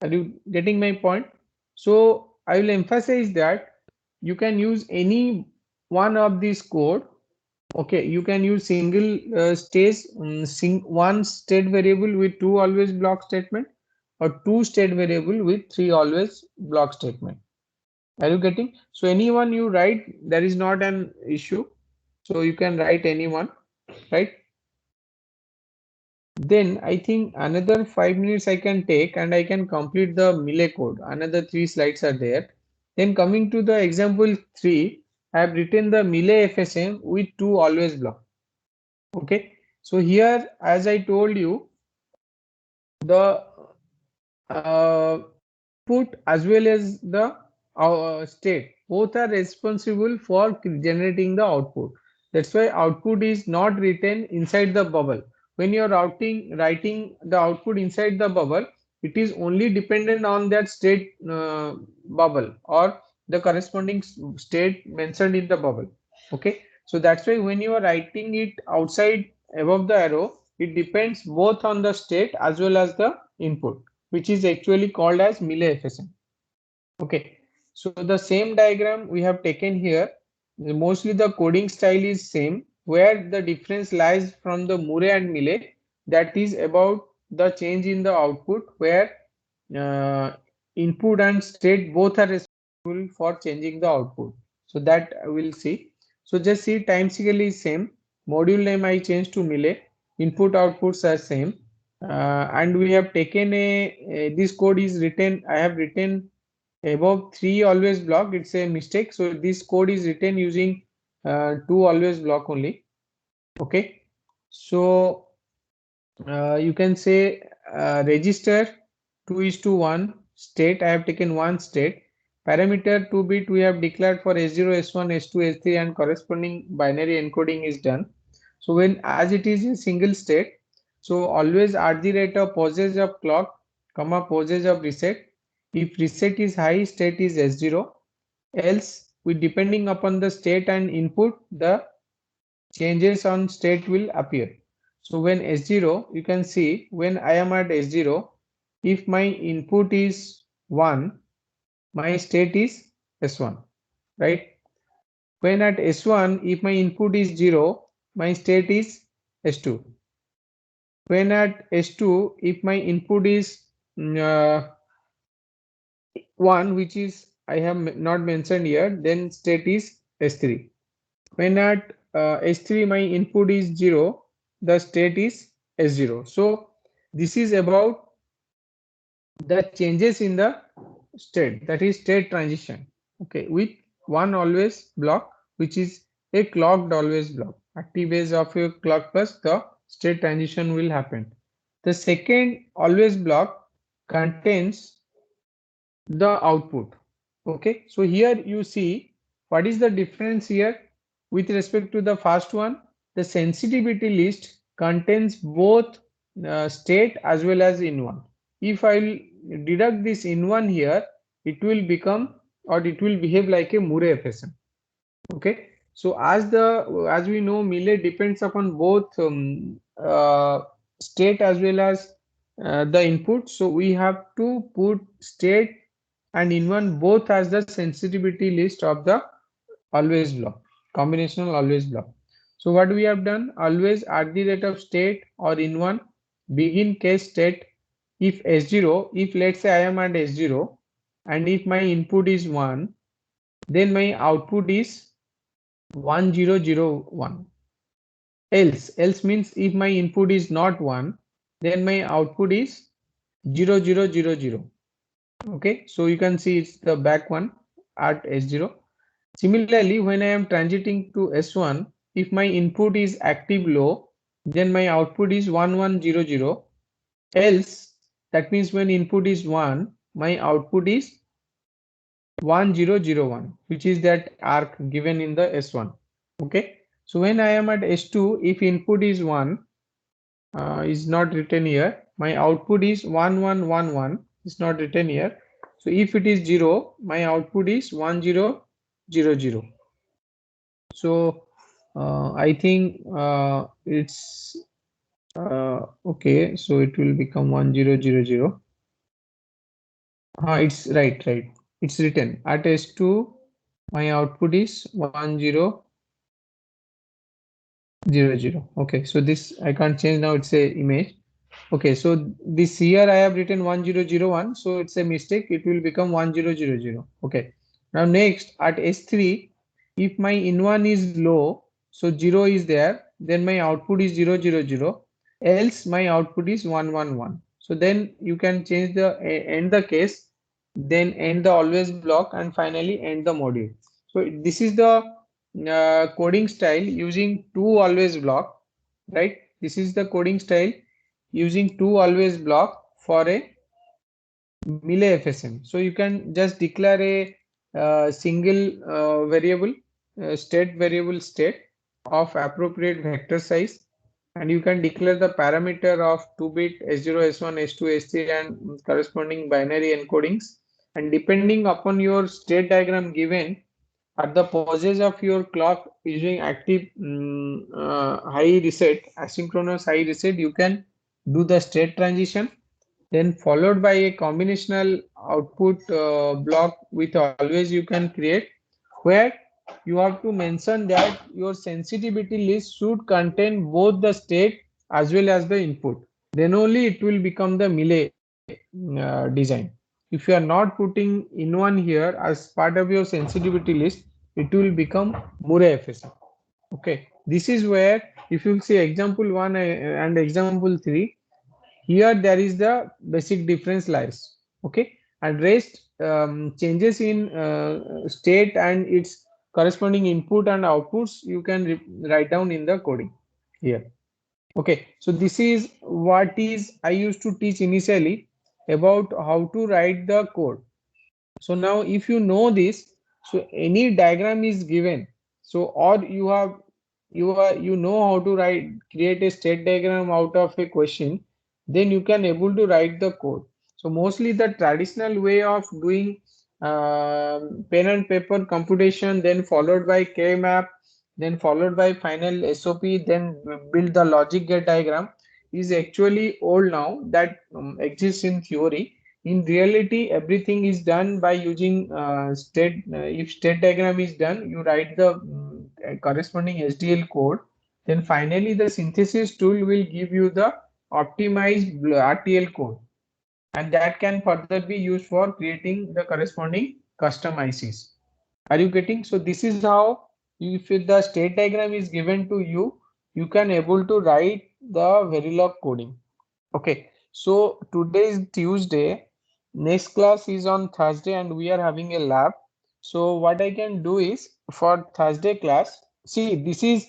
Are you getting my point? So I will emphasize that you can use any one of these code. Okay, you can use single stage, one state variable with two always block statement, or two state variable with three always block statement. Are you getting? So anyone you write, there is not an issue. So you can write anyone, right? Then I think another 5 minutes I can take and I can complete the Melee code. Another 3 slides are there. Then coming to the example 3, I have written the Mealy FSM with 2 always block. Okay, so here as I told you, the input as well as the state both are responsible for generating the output. That's why output is not written inside the bubble. When you are writing the output inside the bubble, it is only dependent on that state bubble or the corresponding state mentioned in the bubble. Okay, so that's why when you are writing it outside above the arrow, it depends both on the state as well as the input, which is actually called as Mealy FSM. Okay, so the same diagram we have taken here. Mostly the coding style is same. Where the difference lies from the Murray and Mealy, that is about the change in the output, where uh, input and state both are responsible for changing the output. So that we'll see. So just see, time cycle is same. Module name I changed to Mealy. Input outputs are same. And we have taken this code is written. I have written above 3 always block. It's a mistake. So this code is written using 2 always block only. Okay. So you can say register 2 is to 1, state I have taken one state, parameter 2 bit we have declared for S0, S1, S2, S3, and corresponding binary encoding is done. So when as it is in single state, so always at the rate of posage of clock comma posage of reset. If reset is high, state is S0, else with depending upon the state and input, the changes on state will appear. So when S0, you can see when I am at S0, if my input is 1, my state is S1, right? When at S1, if my input is 0, my state is S2. When at S2, if my input is 1, which is I have not mentioned here, then state is S3. When at S3 my input is 0, the state is S0. So this is about the changes in the state, that is state transition. Okay, with one always block, which is a clocked always block. Active base of a clock plus the state transition will happen. The second always block contains the output. Okay, so here you see what is the difference here with respect to the first one. The sensitivity list contains both state as well as in one. If I will deduct this in one here, it will become or it will behave like a Murray FSM. Okay, so as we know, Mealy depends upon both state as well as the input. So we have to put state and in one both as the sensitivity list of the always block, combinational always block. So what we have done, always at the rate of state or in one begin case state. If S0, if let's say I am at S0 and if my input is 1, then my output is 1001. Else means if my input is not 1, then my output is 0000. Okay, so you can see it's the back one at S0. Similarly, when I am transiting to S1, if my input is active low, then my output is 1100. Else, that means when input is 1, my output is 1001, which is that arc given in the S1. Okay, so when I am at S2, if input is 1, is not written here, my output is 1111, is not written here. So if it is 0, my output is 1000. So I think it's okay, so it will become 1000. It's right, it's written at S2 my output is 1000. Okay, so this I can't change now, it's a image. Okay, so this here I have written 1001, so it's a mistake, it will become 1000. Okay, now next at S3, if my in1 is low, so 0 is there, then my output is 000, else my output is 111. So then you can change the end the case then end the always block, and finally end the module. So this is the coding style using two always block, right? This is the coding style using two always block for a melee FSM. So you can just declare a single variable, state variable state of appropriate vector size, and you can declare the parameter of 2-bit S0, S1, S2, S3 and corresponding binary encodings. And depending upon your state diagram given, at the pauses of your clock using active high reset, asynchronous high reset, you can do the state transition, then followed by a combinational output block with always you can create, where you have to mention that your sensitivity list should contain both the state as well as the input. Then only it will become the melee design. If you are not putting in one here as part of your sensitivity list, it will become Murray FSM. Okay, this is where if you see example 1 and example 3, here there is the basic difference lies. Okay, and rest changes in state and its corresponding input and outputs you can write down in the coding here. Okay, so this is what is I used to teach initially about how to write the code. So now if you know this, so any diagram is given, so or you know how to write create a state diagram out of a question, then you can able to write the code. So mostly the traditional way of doing pen and paper computation, then followed by K map, then followed by final SOP, then build the logic gate diagram is actually old now, that exists in theory. In reality, everything is done by using state. If state diagram is done, you write the corresponding SDL code. Then finally, the synthesis tool will give you the optimized RTL code, and that can further be used for creating the corresponding custom ICs. Are you getting? So this is how, if the state diagram is given to you, you can able to write the Verilog coding. Okay, so today is Tuesday, next class is on Thursday, and we are having a lab. So what I can do is for Thursday class, see this is,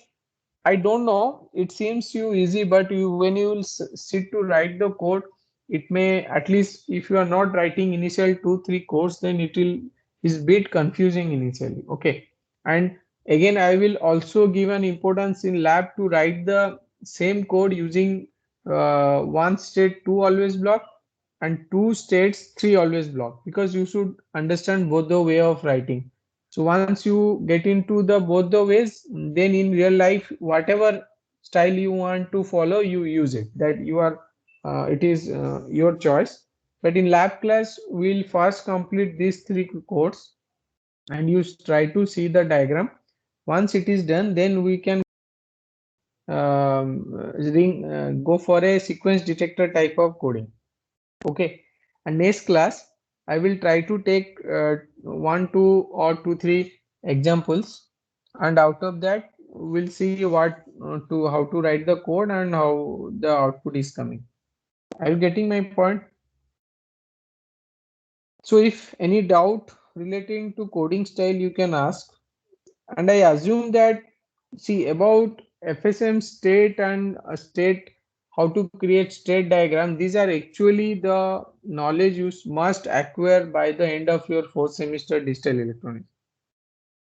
I don't know, it seems you easy, but you when you will sit to write the code, it may, at least if you are not writing initial 2 3 codes, then it will is bit confusing initially. Okay, and again I will also give an importance in lab to write the same code using one state two always block and two states three always block, because you should understand both the way of writing. So once you get into the both the ways, then in real life, whatever style you want to follow, you use it. That you are, it is your choice. But in lab class, we'll first complete these three codes, and you try to see the diagram. Once it is done, then we can go for a sequence detector type of coding. Okay, and next class I will try to take one, two, or two, three examples, and out of that we'll see what to how to write the code and how the output is coming. Are you getting my point? So if any doubt relating to coding style, you can ask. And I assume that, see, about FSM state and state, how to create state diagram, these are actually the knowledge you must acquire by the end of your fourth semester digital electronics.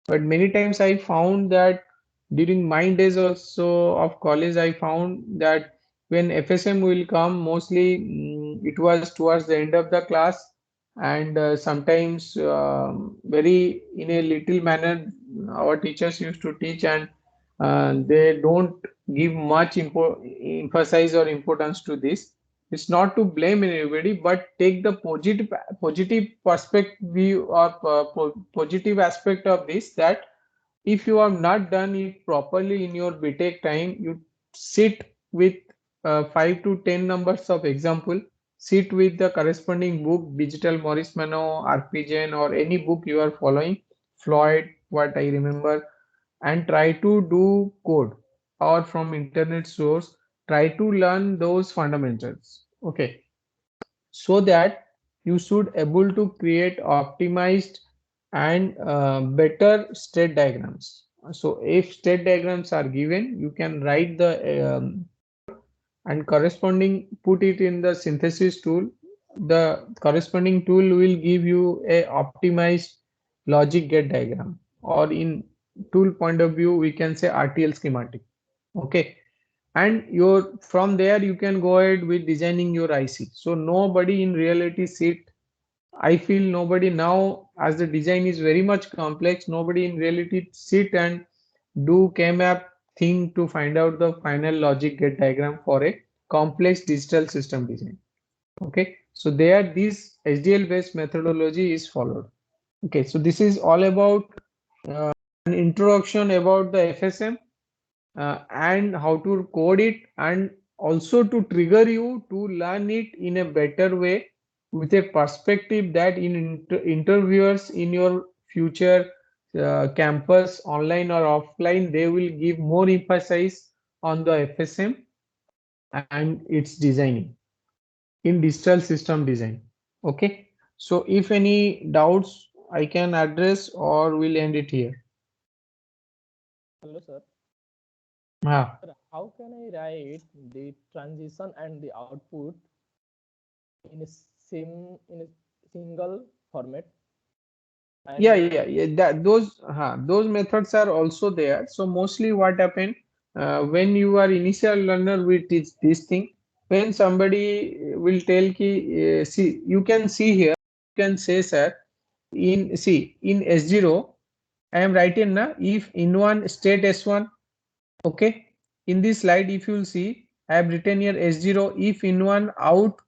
But many times I found that during my days also of college, I found that when FSM will come, mostly it was towards the end of the class, and sometimes very in a little manner our teachers used to teach, and they don't give much emphasis or importance to this. It's not to blame anybody, but take the positive perspective view or positive aspect of this, that if you have not done it properly in your BTech time, you sit with 5 to 10 numbers of example, sit with the corresponding book, Digital Morris Mano, RPGen, or any book you are following, Floyd, what I remember, and try to do code, or from internet source, try to learn those fundamentals. Okay, so that you should able to create optimized and better state diagrams. So if state diagrams are given, you can write the and corresponding put it in the synthesis tool. The corresponding tool will give you a optimized logic gate diagram, or in tool point of view we can say RTL schematic. Okay, and your from there you can go ahead with designing your IC. So nobody in reality sit, I feel nobody now, as the design is very much complex, nobody in reality sit and do K-map thing to find out the final logic gate diagram for a complex digital system design. Okay, so there this HDL based methodology is followed. Okay, so this is all about an introduction about the FSM and how to code it, and also to trigger you to learn it in a better way with a perspective that in interviewers in your future campus, online or offline, they will give more emphasis on the FSM and its designing in digital system design. Okay, so if any doubts I can address, or we'll end it here. Hello, sir. Ah. Sir, how can I write the transition and the output in a single format? And Yeah, that those methods are also there. So mostly what happen when you are initial learner with this thing, when somebody will tell ki see, you can see here, you can say sir, in see in S0 I am writing na, if in one state S1. Okay, in this slide if you will see, I have written here S0 if in one out,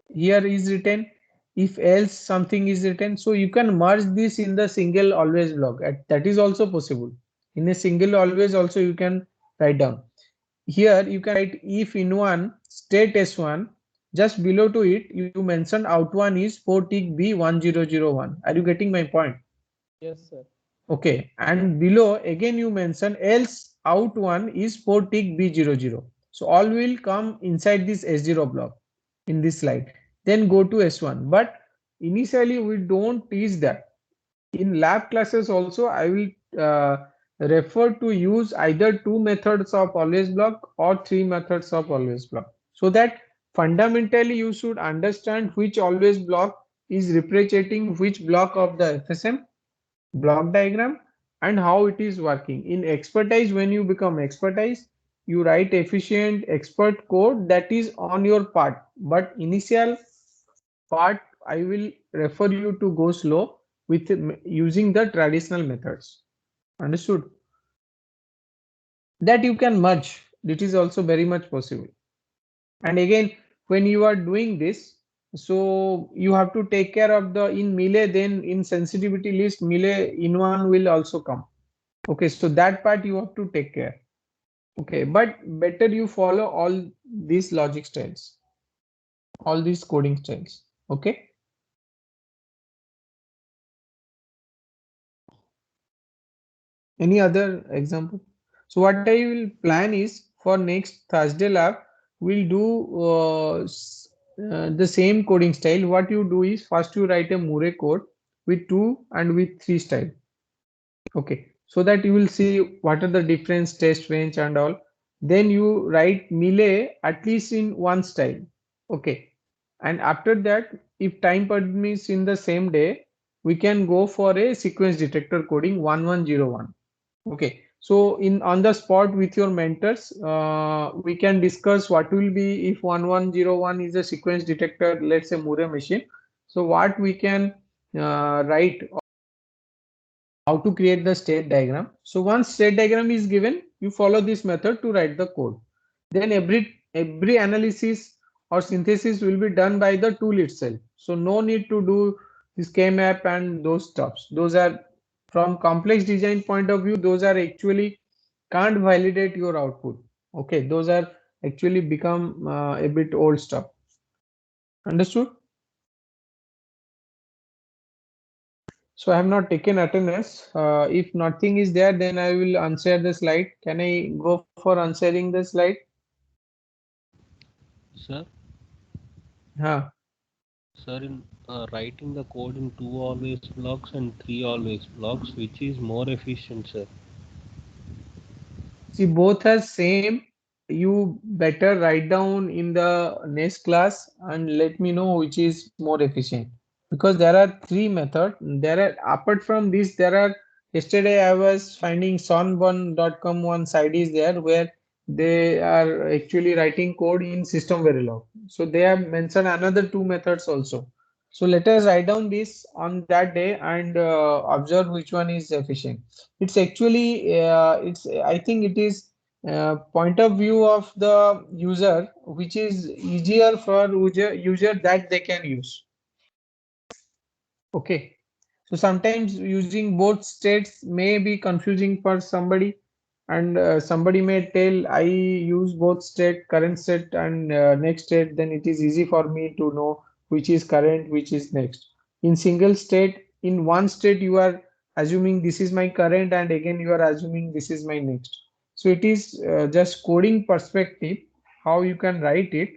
here is written if else something is written. So you can merge this in the single always block, that is also possible. In a single always also you can write down. Here you can write if in one state S1, just below to it you mention out one is 4 tick B1001. Are you getting my point? yes, sir. Okay, and below again you mention else out one is 4 tick B00. So all will come inside this S0 block in this slide. Then go to S1. But initially we don't teach that. In lab classes also I will refer to use either two methods of always block or three methods of always block. So that fundamentally you should understand which always block is representing which block of the FSM block diagram and how it is working. In expertise, when you become expertise, you write efficient expert code that is on your part. But initial part, I will refer you to go slow with using the traditional methods. Understood? That you can merge. It is also very much possible. And again, when you are doing this, so you have to take care of the in melee, then in sensitivity list, melee in one will also come. Okay, so that part you have to take care. Okay, but better you follow all these logic styles, all these coding styles. Okay. Any other example? So what I will plan is for next Thursday lab, we'll do the same coding style. What you do is first you write a Murray code with 2 and with 3 style. Okay, so that you will see what are the difference test range and all. Then you write melee at least in one style. Okay, and after that, if time permits in the same day, we can go for a sequence detector coding 1101. Okay, so in on the spot with your mentors, we can discuss what will be if 1101 is a sequence detector, let's say Murray machine. So what we can write, how to create the state diagram. So once state diagram is given, you follow this method to write the code. Then every analysis or synthesis will be done by the tool itself. So no need to do this K-map and those stuffs. Those are from complex design point of view, those are actually can't validate your output. Okay, those are actually become a bit old stuff. Understood? So I have not taken attendance. If nothing is there, then I will answer the slide. Can I go for answering the slide? Sir, Huh. Sir, in writing the code in two always blocks and three always blocks, which is more efficient, sir? See, both are same. You better write down in the next class and let me know which is more efficient. Because there are three methods. There are apart from this, there are yesterday I was finding sonbun.com one site is there where they are actually writing code in system Verilog. So they have mentioned another two methods also. So let us write down this on that day and observe which one is efficient. It's actually it's I think it is point of view of the user which is easier for user that they can use. Okay, so sometimes using both states may be confusing for somebody, and somebody may tell I use both state, current state and next state, then it is easy for me to know which is current, which is next. In single state, in one state you are assuming this is my current and again you are assuming this is my next. So it is just coding perspective how you can write it.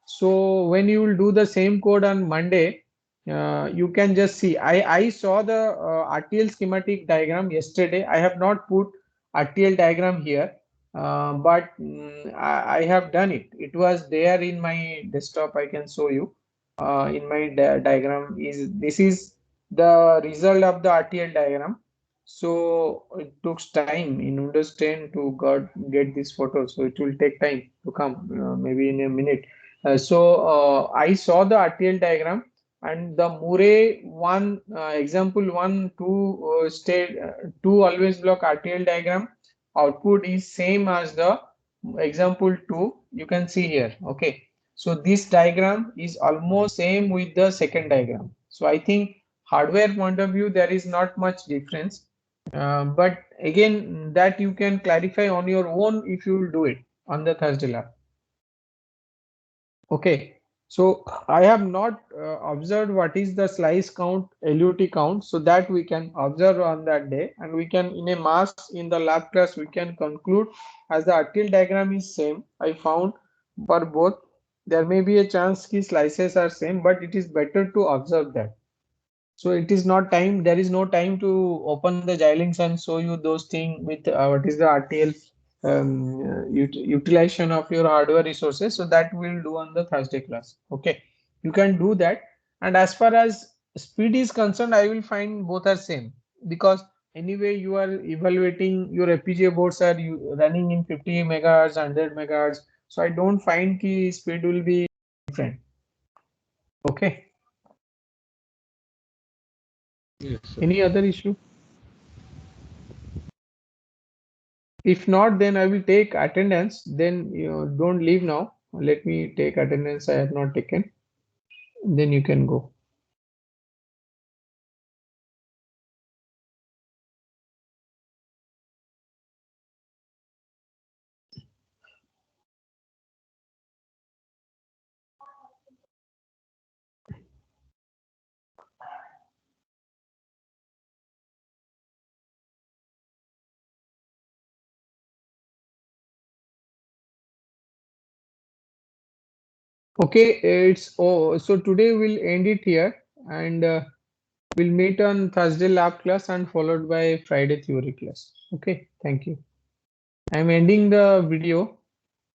So when you will do the same code on Monday, you can just see I saw the RTL schematic diagram yesterday. I have not put RTL diagram here, but I have done it. It was there in my desktop. I can show you in my diagram. Is this is the result of the RTL diagram. So it took time in Windows 10 to get this photo. So it will take time to come, maybe in a minute. I saw the RTL diagram and the Murray one example one two always block RTL diagram output is same as the example two. You can see here. Okay, so this diagram is almost same with the second diagram. So I think hardware point of view there is not much difference, but again that you can clarify on your own if you will do it on the Thursday lab. Okay, so I have not observed what is the slice count, LUT count, so that we can observe on that day, and we can in a mass in the lab class we can conclude as the RTL diagram is same. I found for both there may be a chance key slices are same, but it is better to observe that. So it is not time, there is no time to open the Xilinx and show you those things with what is the RTL utilization of your hardware resources. So that we'll do on the Thursday class. Okay, you can do that. And as far as speed is concerned, I will find both are same because anyway you are evaluating your FPGA boards are running in 50 megahertz, 100 megahertz. So I don't find key speed will be different. Okay. Yes, sir. Any other issue? If not, then I will take attendance. Then you don't leave now. Let me take attendance. I have not taken. Then you can go. Okay, so today we'll end it here and we'll meet on Thursday lab class and followed by Friday theory class. Okay, thank you. I'm ending the video.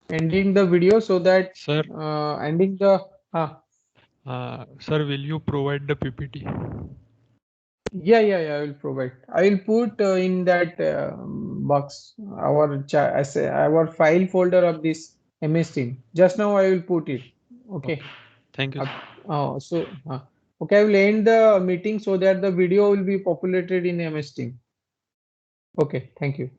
Ending the video so that Sir, ending the sir, will you provide the PPT? yeah, I will provide. I will put in that box our file folder of this MS Team. Just now I will put it. Okay. Okay. Thank you, sir. Okay, I will end the meeting so that the video will be populated in MS Team. Okay, thank you.